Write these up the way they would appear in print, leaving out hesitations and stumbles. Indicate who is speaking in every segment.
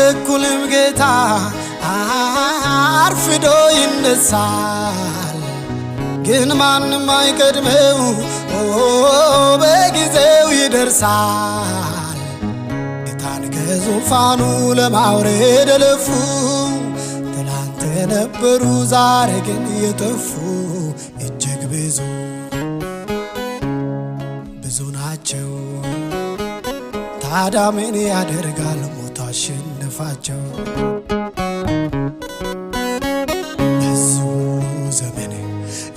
Speaker 1: አይቸኩልም ጌታ አርፍዶ ይነሳል ግን ማንም አይቀድመው በጊዜው ይደርሳል ጌታን ከዙፋኑ ለማውረድ ለፉ ትላንት ነበሩ ዛሬ ግን የጠፉ እጅግ ብዙ ናቸው ታዲያ ምን ያደርጋል ሞት አሸነፋቸው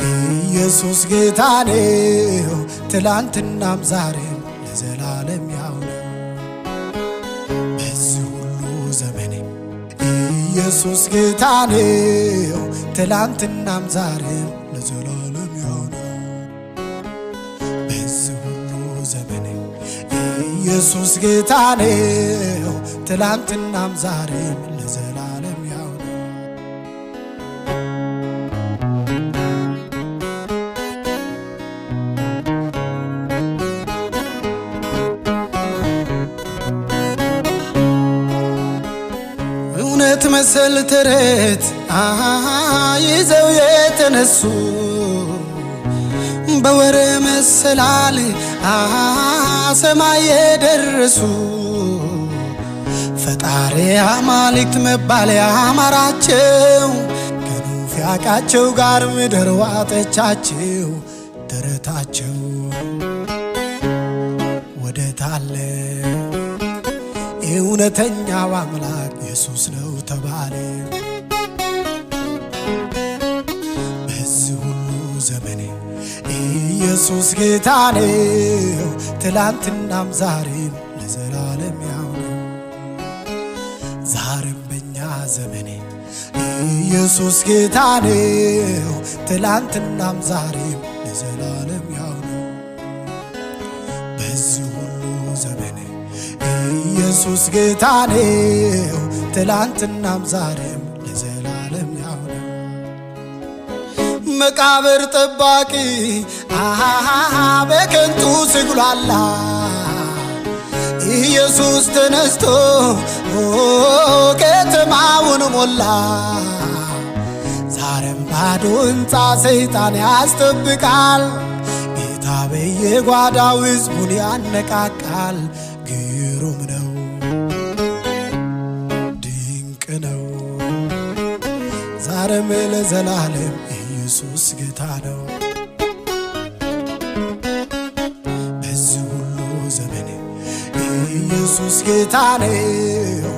Speaker 1: ኢየሱስ ጌታ ነው ትላንትናም ዛሬም ለዘላለም ያው ነው በዚህ ሁሉ ዘመኔ ኢየሱስ ጌታ ነው ትላንትናም ዛሬም ለዘላለም ያው ነው በዚህ ሁሉ ዘመኔ ኢየሱስ ጌታ ነው ትላንትናም ዛሬም ለዘላለም ያው ነው እውነት መሰል ተረት ይዘው የተነሱ በወሬ መሰላል ሰማይ የደረሱ ፈጣሪ አማልክት መባል ያማራቸው ከኑፊያቃቸው ጋር ምድር ዋጠቻቸው ተረታቸው ወደታለ እውነተኛው አምላክ ኢየሱስ ነው ተባለ በዚህ ሁሉ ዘመኔ ኢየሱስ ጌታ ነው ትላንትናም ዛሬም ለዘላለም ያው ነው ዛሬም በእኛ ዘመኔ ኢየሱስ ጌታ ነው ትላንትናም ዛሬም ለዘላለም ያው ነው በዚህ ሁሉ ዘመኔ ኢየሱስ ጌታ ነው ትላንትናም ዛሬም ለዘላለም ያው ነው መቃብር ጠባቂ በከንቱ ሲጉላላ ኢየሱስ ተነስቶ ከተማውን ሞላ ዛሬም ባዶ ሕንፃ ሰይጣን ያስጠብቃል ጌታ በየጓዳው ሕዝቡን ያነቃቃል ግሩም ነው ድንቅ ነው ዛሬም ለዘላለም ኢየሱስ ጌታ ነው በዚህ ሁሉ ዘመኔ ኢየሱስ ጌታ ነው